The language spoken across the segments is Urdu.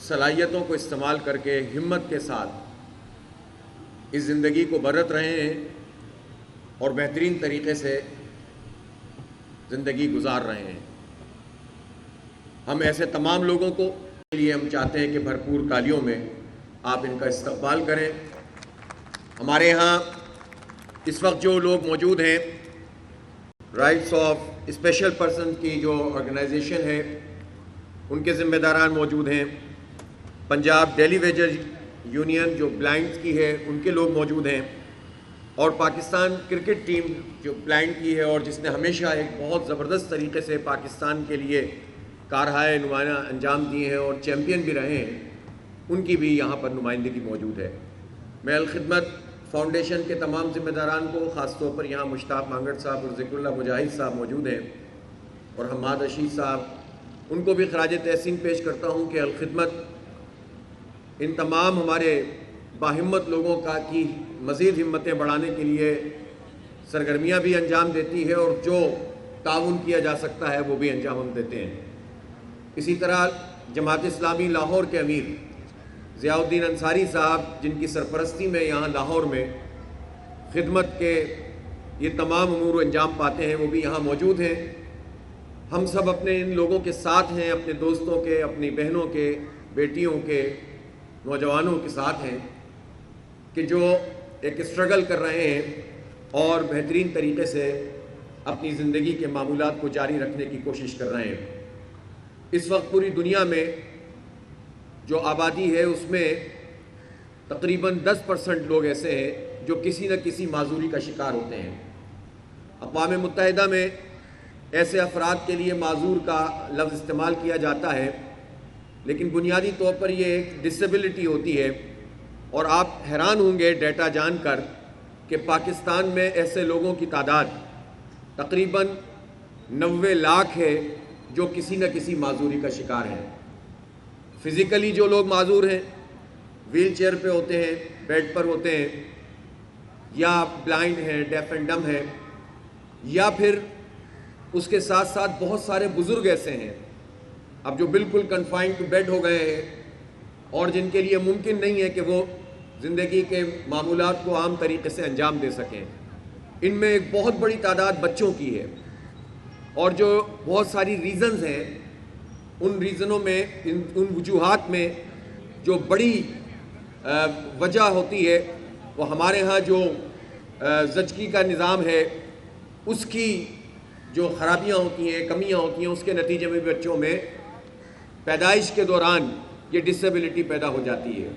صلاحیتوں کو استعمال کر کے ہمت کے ساتھ اس زندگی کو برت رہے ہیں اور بہترین طریقے سے زندگی گزار رہے ہیں۔ ہم ایسے تمام لوگوں کو کے لیے ہم چاہتے ہیں کہ بھرپور تالیوں میں آپ ان کا استقبال کریں۔ ہمارے ہاں اس وقت جو لوگ موجود ہیں، رائٹس آف اسپیشل پرسن کی جو آرگنائزیشن ہے ان کے ذمہ داران موجود ہیں، پنجاب ڈیلی ویجر یونین جو بلائنڈ کی ہے ان کے لوگ موجود ہیں، اور پاکستان کرکٹ ٹیم جو بلائنڈ کی ہے اور جس نے ہمیشہ ایک بہت زبردست طریقے سے پاکستان کے لیے کارہائے نمایاں انجام دیے ہیں اور چیمپئن بھی رہے ہیں، ان کی بھی یہاں پر نمائندگی موجود ہے۔ میں الخدمت فاؤنڈیشن کے تمام ذمہ داران کو، خاص طور پر یہاں مشتاق مانگڑ صاحب اور ذکر اللہ مجاہد صاحب موجود ہیں، اور حماد رشید صاحب، ان کو بھی خراج تحسین پیش کرتا ہوں کہ الخدمت ان تمام ہمارے باہمت لوگوں کی مزید ہمتیں بڑھانے کے لیے سرگرمیاں بھی انجام دیتی ہے، اور جو تعاون کیا جا سکتا ہے وہ بھی انجام ہم دیتے ہیں۔ اسی طرح جماعت اسلامی لاہور کے امیر ضیاء الدین انصاری صاحب، جن کی سرپرستی میں یہاں لاہور میں خدمت کے یہ تمام امور انجام پاتے ہیں، وہ بھی یہاں موجود ہیں۔ ہم سب اپنے ان لوگوں کے ساتھ ہیں، اپنے دوستوں کے، اپنی بہنوں کے، بیٹیوں کے، نوجوانوں کے ساتھ ہیں کہ جو ایک اسٹرگل کر رہے ہیں اور بہترین طریقے سے اپنی زندگی کے معمولات کو جاری رکھنے کی کوشش کر رہے ہیں۔ اس وقت پوری دنیا میں جو آبادی ہے اس میں تقریباً 10% لوگ ایسے ہیں جو کسی نہ کسی معذوری کا شکار ہوتے ہیں۔ اقوام متحدہ میں ایسے افراد کے لیے معذور کا لفظ استعمال کیا جاتا ہے، لیکن بنیادی طور پر یہ ایک ڈسیبلٹی ہوتی ہے، اور آپ حیران ہوں گے ڈیٹا جان کر کہ پاکستان میں ایسے لوگوں کی تعداد تقریباً 90 لاکھ ہے جو کسی نہ کسی معذوری کا شکار ہیں۔ فزیکلی جو لوگ معذور ہیں، ویل چیئر پہ ہوتے ہیں، بیڈ پر ہوتے ہیں، یا بلائنڈ ہیں، ڈیف اینڈ ڈم ہیں، یا پھر اس کے ساتھ ساتھ بہت سارے بزرگ ایسے ہیں اب جو بالکل کنفائنڈ ٹو بیڈ ہو گئے ہیں اور جن کے لیے ممکن نہیں ہے کہ وہ زندگی کے معمولات کو عام طریقے سے انجام دے سکیں۔ ان میں ایک بہت بڑی تعداد بچوں کی ہے، اور جو بہت ساری ریزنز ہیں، ان ریزنوں میں ان وجوہات میں جو بڑی وجہ ہوتی ہے وہ ہمارے ہاں جو زچگی کا نظام ہے اس کی جو خرابیاں ہوتی ہیں، کمیاں ہوتی ہیں، اس کے نتیجے میں بچوں میں پیدائش کے دوران یہ ڈسیبلٹی پیدا ہو جاتی ہے۔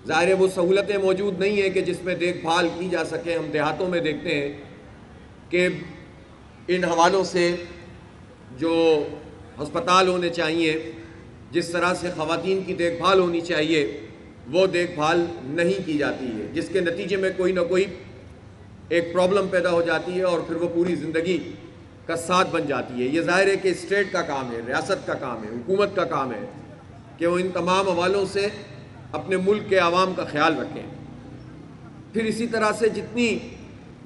ظاہر ہے وہ سہولتیں موجود نہیں ہیں کہ جس میں دیکھ بھال کی جا سکے۔ ہم دیہاتوں میں دیکھتے ہیں کہ ان حوالوں سے جو ہسپتال ہونے چاہیے، جس طرح سے خواتین کی دیکھ بھال ہونی چاہیے، وہ دیکھ بھال نہیں کی جاتی ہے، جس کے نتیجے میں کوئی نہ کوئی ایک پرابلم پیدا ہو جاتی ہے اور پھر وہ پوری زندگی کا ساتھ بن جاتی ہے۔ یہ ظاہر ہے کہ اسٹیٹ کا کام ہے، ریاست کا کام ہے، حکومت کا کام ہے کہ وہ ان تمام حوالوں سے اپنے ملک کے عوام کا خیال رکھیں۔ پھر اسی طرح سے جتنی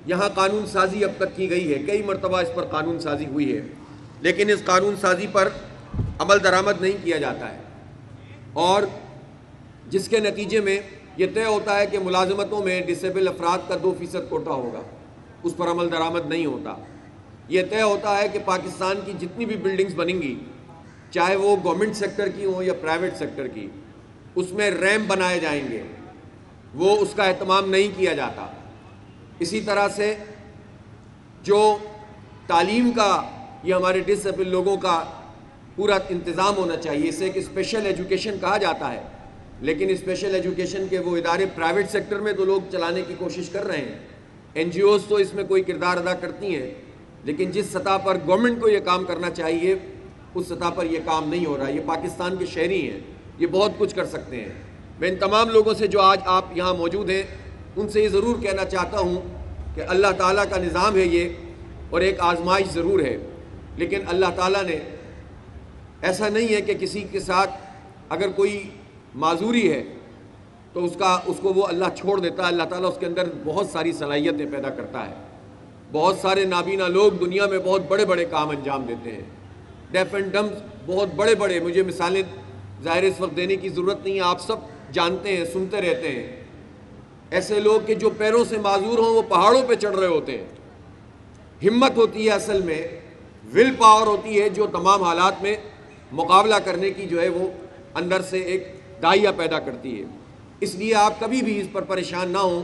یہاں قانون سازی اب تک کی گئی ہے، کئی مرتبہ اس پر قانون سازی ہوئی ہے، لیکن اس قانون سازی پر عمل درآمد نہیں کیا جاتا ہے، اور جس کے نتیجے میں یہ طے ہوتا ہے کہ ملازمتوں میں ڈسیبل افراد کا 2% کوٹا ہوگا، اس پر عمل درآمد نہیں ہوتا۔ یہ طے ہوتا ہے کہ پاکستان کی جتنی بھی بلڈنگز بنیں گی، چاہے وہ گورنمنٹ سیکٹر کی ہوں یا پرائیویٹ سیکٹر کی، اس میں ریمپ بنائے جائیں گے، وہ اس کا اہتمام نہیں کیا جاتا۔ اسی طرح سے جو تعلیم کا، یہ ہمارے ڈسیبل لوگوں کا پورا انتظام ہونا چاہیے، اسے ایک اسپیشل ایجوکیشن کہا جاتا ہے، لیکن اسپیشل ایجوکیشن کے وہ ادارے پرائیویٹ سیکٹر میں تو لوگ چلانے کی کوشش کر رہے ہیں، این جی اوز تو اس میں کوئی کردار ادا کرتی ہیں، لیکن جس سطح پر گورنمنٹ کو یہ کام کرنا چاہیے اس سطح پر یہ کام نہیں ہو رہا۔ یہ پاکستان کے شہری ہیں، یہ بہت کچھ کر سکتے ہیں۔ میں ان تمام لوگوں سے جو آج آپ یہاں موجود ہیں ان سے یہ ضرور کہنا چاہتا ہوں کہ اللہ تعالیٰ کا نظام ہے یہ، اور ایک آزمائش ضرور ہے، لیکن اللہ تعالیٰ نے ایسا نہیں ہے کہ کسی کے ساتھ اگر کوئی معذوری ہے تو اس کو وہ اللہ چھوڑ دیتا ہے۔ اللہ تعالیٰ اس کے اندر بہت ساری صلاحیتیں پیدا کرتا ہے۔ بہت سارے نابینا لوگ دنیا میں بہت بڑے بڑے کام انجام دیتے ہیں، ڈیف اینڈ ڈمب بہت بڑے بڑے، مجھے مثالیں ظاہر اس وقت دینے کی ضرورت نہیں ہے، آپ سب جانتے ہیں، سنتے رہتے ہیں، ایسے لوگ کہ جو پیروں سے معذور ہوں وہ پہاڑوں پہ چڑھ رہے ہوتے ہیں۔ ہمت ہوتی ہے اصل میں، ول پاور ہوتی ہے جو تمام حالات میں مقابلہ کرنے کی جو ہے وہ اندر سے ایک داعیہ پیدا کرتی ہے۔ اس لیے آپ کبھی بھی اس پر پریشان نہ ہوں،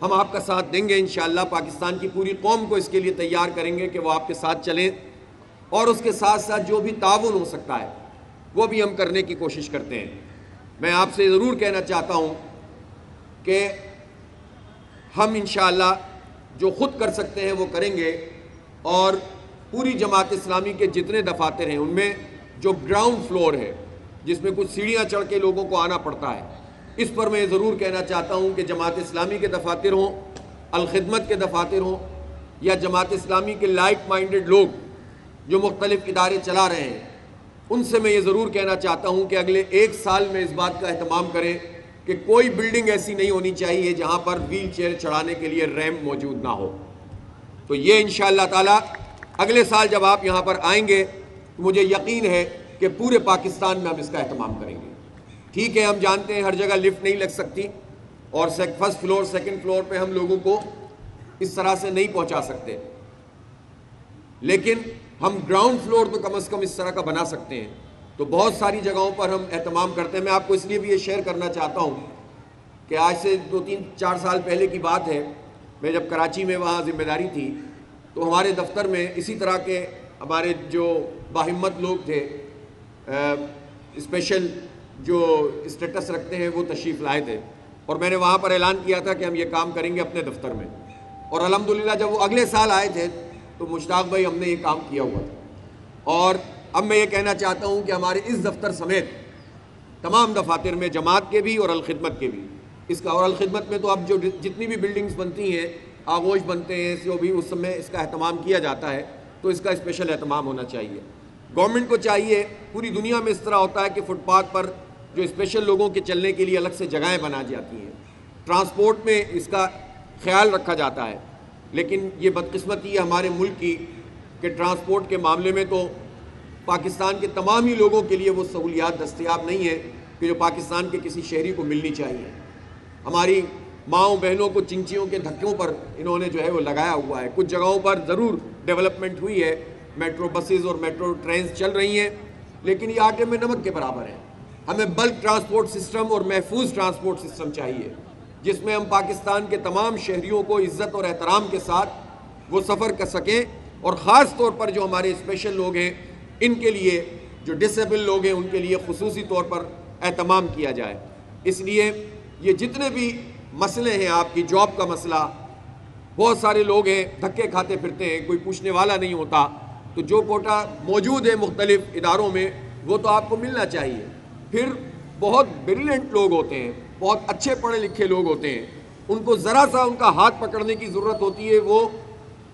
ہم آپ کا ساتھ دیں گے انشاءاللہ۔ پاکستان کی پوری قوم کو اس کے لیے تیار کریں گے کہ وہ آپ کے ساتھ چلیں، اور اس کے ساتھ ساتھ جو بھی تعاون ہو سکتا ہے وہ بھی ہم کرنے کی کوشش کرتے ہیں۔ میں آپ سے ضرور کہنا چاہتا ہوں کہ ہم انشاءاللہ جو خود کر سکتے ہیں وہ کریں گے، اور پوری جماعت اسلامی کے جتنے دفاتر ہیں ان میں جو گراؤنڈ فلور ہے جس میں کچھ سیڑھیاں چڑھ کے لوگوں کو آنا پڑتا ہے، اس پر میں ضرور کہنا چاہتا ہوں کہ جماعت اسلامی کے دفاتر ہوں، الخدمت کے دفاتر ہوں، یا جماعت اسلامی کے لائک مائنڈڈ لوگ جو مختلف ادارے چلا رہے ہیں، ان سے میں یہ ضرور کہنا چاہتا ہوں کہ اگلے 1 سال میں اس بات کا اہتمام کریں کہ کوئی بلڈنگ ایسی نہیں ہونی چاہیے جہاں پر ویل چیئر چڑھانے کے لیے ریمپ موجود نہ ہو۔ تو یہ انشاءاللہ تعالی اگلے سال جب آپ یہاں پر آئیں گے تو مجھے یقین ہے کہ پورے پاکستان میں ہم اس کا اہتمام کریں گے۔ ٹھیک ہے، ہم جانتے ہیں ہر جگہ لفٹ نہیں لگ سکتی، اور فرسٹ فلور سیکنڈ فلور پہ ہم لوگوں کو اس طرح سے نہیں پہنچا سکتے، لیکن ہم گراؤنڈ فلور تو کم از کم اس طرح کا بنا سکتے ہیں۔ تو بہت ساری جگہوں پر ہم اہتمام کرتے ہیں۔ میں آپ کو اس لیے بھی یہ شیئر کرنا چاہتا ہوں کہ آج سے 2-3-4 سال پہلے کی بات ہے، میں جب کراچی میں وہاں ذمہ داری تھی تو ہمارے دفتر میں اسی طرح کے ہمارے جو باہمت لوگ تھے، اسپیشل جو اسٹیٹس رکھتے ہیں، وہ تشریف لائے تھے، اور میں نے وہاں پر اعلان کیا تھا کہ ہم یہ کام کریں گے اپنے دفتر میں، اور الحمدللہ جب وہ اگلے سال آئے تھے تو مشتاق بھائی ہم نے یہ کام کیا ہوا تھا۔ اور اب میں یہ کہنا چاہتا ہوں کہ ہمارے اس دفتر سمیت تمام دفاتر میں، جماعت کے بھی اور الخدمت کے بھی، اس کا، اور الخدمت میں تو اب جو جتنی بھی بلڈنگز بنتی ہیں، آغوش بنتے ہیں، جو بھی اس میں اس کا اہتمام کیا جاتا ہے، تو اس کا اسپیشل اہتمام ہونا چاہیے۔ گورنمنٹ کو چاہیے، پوری دنیا میں اس طرح ہوتا ہے کہ فٹ پاتھ پر جو اسپیشل لوگوں کے چلنے کے لیے الگ سے جگہیں بنا جاتی ہیں، ٹرانسپورٹ میں اس کا خیال رکھا جاتا ہے، لیکن یہ بدقسمتی ہے ہمارے ملک کی کہ ٹرانسپورٹ کے معاملے میں تو پاکستان کے تمام ہی لوگوں کے لیے وہ سہولیات دستیاب نہیں ہے کہ جو پاکستان کے کسی شہری کو ملنی چاہیے۔ ہماری ماؤں بہنوں کو چنچیوں کے دھکوں پر انہوں نے جو ہے وہ لگایا ہوا ہے۔ کچھ جگہوں پر ضرور ڈیولپمنٹ ہوئی ہے، میٹرو بسز اور میٹرو ٹرینز چل رہی ہیں، لیکن یہ آٹے میں نمک کے برابر ہے۔ ہمیں بلک ٹرانسپورٹ سسٹم اور محفوظ ٹرانسپورٹ سسٹم چاہیے، جس میں ہم پاکستان کے تمام شہریوں کو عزت اور احترام کے ساتھ وہ سفر کر سکیں، اور خاص طور پر جو ہمارے اسپیشل لوگ ہیں، ان کے لیے، جو ڈسیبل لوگ ہیں، ان کے لیے خصوصی طور پر اہتمام کیا جائے۔ اس لیے یہ جتنے بھی مسئلے ہیں، آپ کی جاب کا مسئلہ، بہت سارے لوگ ہیں دھکے کھاتے پھرتے ہیں، کوئی پوچھنے والا نہیں ہوتا، تو جو کوٹا موجود ہے مختلف اداروں میں وہ تو آپ کو ملنا چاہیے۔ پھر بہت بریلینٹ لوگ ہوتے ہیں، بہت اچھے پڑھے لکھے لوگ ہوتے ہیں، ان کو ذرا سا ان کا ہاتھ پکڑنے کی ضرورت ہوتی ہے، وہ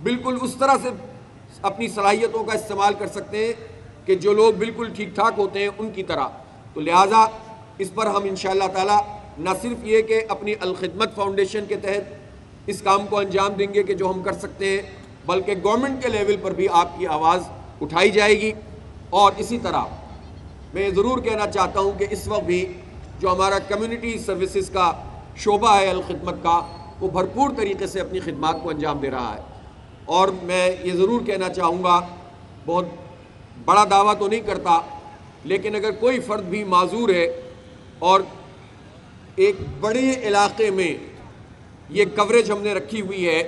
بالکل اس طرح سے اپنی صلاحیتوں کا استعمال کر سکتے ہیں کہ جو لوگ بالکل ٹھیک ٹھاک ہوتے ہیں ان کی طرح۔ تو لہٰذا اس پر ہم انشاءاللہ تعالی نہ صرف یہ کہ اپنی الخدمت فاؤنڈیشن کے تحت اس کام کو انجام دیں گے کہ جو ہم کر سکتے ہیں، بلکہ گورنمنٹ کے لیول پر بھی آپ کی آواز اٹھائی جائے گی۔ اور اسی طرح میں ضرور کہنا چاہتا ہوں کہ اس وقت بھی جو ہمارا کمیونٹی سروسز کا شعبہ ہے الخدمت کا، وہ بھرپور طریقے سے اپنی خدمات کو انجام دے رہا ہے۔ اور میں یہ ضرور کہنا چاہوں گا، بہت بڑا دعویٰ تو نہیں کرتا، لیکن اگر کوئی فرد بھی معذور ہے اور ایک بڑے علاقے میں یہ کوریج ہم نے رکھی ہوئی ہے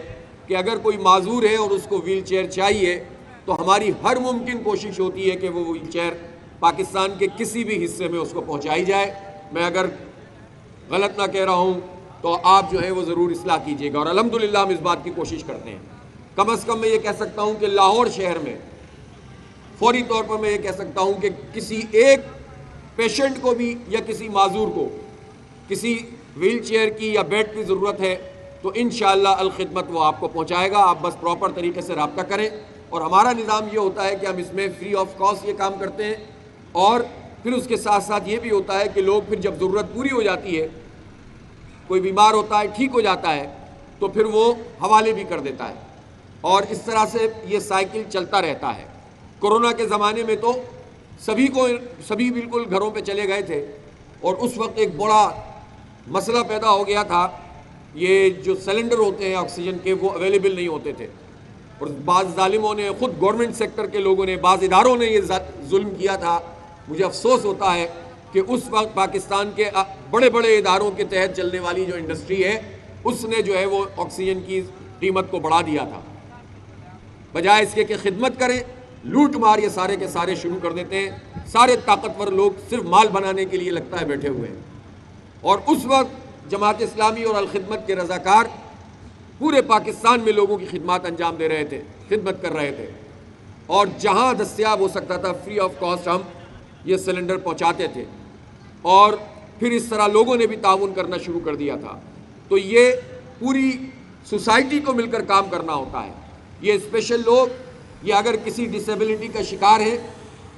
کہ اگر کوئی معذور ہے اور اس کو ویل چیئر چاہیے تو ہماری ہر ممکن کوشش ہوتی ہے کہ وہ ویل چیئر پاکستان کے کسی بھی حصے میں اس کو پہنچائی جائے۔ میں اگر غلط نہ کہہ رہا ہوں تو آپ جو ہے وہ ضرور اصلاح کیجیے گا، اور الحمدللہ ہم اس بات کی کوشش کرتے ہیں۔ کم از کم میں یہ کہہ سکتا ہوں کہ لاہور شہر میں فوری طور پر میں یہ کہہ سکتا ہوں کہ کسی ایک پیشنٹ کو بھی یا کسی معذور کو کسی ویل چیئر کی یا بیڈ کی ضرورت ہے تو انشاءاللہ الخدمت وہ آپ کو پہنچائے گا۔ آپ بس پراپر طریقے سے رابطہ کریں، اور ہمارا نظام یہ ہوتا ہے کہ ہم اس میں فری آف کاسٹ یہ کام کرتے ہیں، اور پھر اس کے ساتھ ساتھ یہ بھی ہوتا ہے کہ لوگ پھر جب ضرورت پوری ہو جاتی ہے، کوئی بیمار ہوتا ہے، ٹھیک ہو جاتا ہے، تو پھر وہ حوالے بھی کر دیتا ہے، اور اس طرح سے یہ سائیکل چلتا رہتا ہے۔ کورونا کے زمانے میں تو سبھی بالکل گھروں پہ چلے گئے تھے، اور اس وقت ایک بڑا مسئلہ پیدا ہو گیا تھا، یہ جو سلنڈر ہوتے ہیں آکسیجن کے وہ اویلیبل نہیں ہوتے تھے، اور بعض ظالموں نے، خود گورنمنٹ سیکٹر کے لوگوں نے، بعض اداروں نے یہ ظلم کیا تھا۔ مجھے افسوس ہوتا ہے کہ اس وقت پاکستان کے بڑے بڑے اداروں کے تحت چلنے والی جو انڈسٹری ہے اس نے جو ہے وہ آکسیجن کی قیمت کو بڑھا دیا تھا۔ بجائے اس کے کہ خدمت کریں، لوٹ مار یہ سارے کے سارے شروع کر دیتے ہیں۔ سارے طاقتور لوگ صرف مال بنانے کے لیے لگتا ہے بیٹھے ہوئے ہیں، اور اس وقت جماعت اسلامی اور الخدمت کے رضاکار پورے پاکستان میں لوگوں کی خدمات انجام دے رہے تھے، خدمت کر رہے تھے، اور جہاں دستیاب ہو سکتا تھا فری آف کاسٹ ہم یہ سلنڈر پہنچاتے تھے، اور پھر اس طرح لوگوں نے بھی تعاون کرنا شروع کر دیا تھا۔ تو یہ پوری سوسائٹی کو مل کر کام کرنا ہوتا ہے۔ یہ اسپیشل لوگ، یہ اگر کسی ڈسیبلٹی کا شکار ہے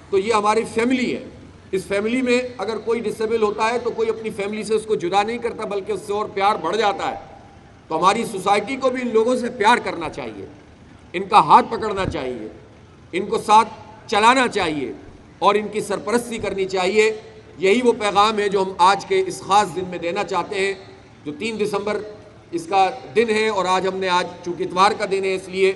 تو یہ ہماری فیملی ہے۔ اس فیملی میں اگر کوئی ڈسیبل ہوتا ہے تو کوئی اپنی فیملی سے اس کو جدا نہیں کرتا، بلکہ اس سے اور پیار بڑھ جاتا ہے۔ تو ہماری سوسائٹی کو بھی ان لوگوں سے پیار کرنا چاہیے، ان کا ہاتھ پکڑنا چاہیے، ان کو ساتھ چلانا چاہیے، اور ان کی سرپرستی کرنی چاہیے۔ یہی وہ پیغام ہے جو ہم آج کے اس خاص دن میں دینا چاہتے ہیں، جو 3 دسمبر اس کا دن ہے، اور آج چونکہ اتوار کا دن ہے اس لیے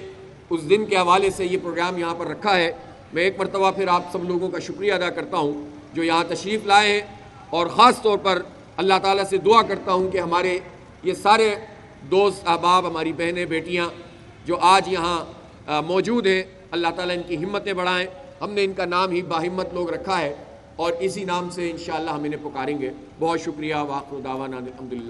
اس دن کے حوالے سے یہ پروگرام یہاں پر رکھا ہے۔ میں ایک مرتبہ پھر آپ سب لوگوں کا شکریہ ادا کرتا ہوں جو یہاں تشریف لائے ہیں، اور خاص طور پر اللہ تعالیٰ سے دعا کرتا ہوں کہ ہمارے یہ سارے دوست احباب، ہماری بہنیں بیٹیاں جو آج یہاں موجود ہیں، اللہ تعالیٰ ان کی ہمتیں بڑھائیں۔ ہم نے ان کا نام ہی باہمت لوگ رکھا ہے، اور اسی نام سے انشاءاللہ ہم انہیں پکاریں گے۔ بہت شکریہ۔ وآخر دعوانا الحمدللہ۔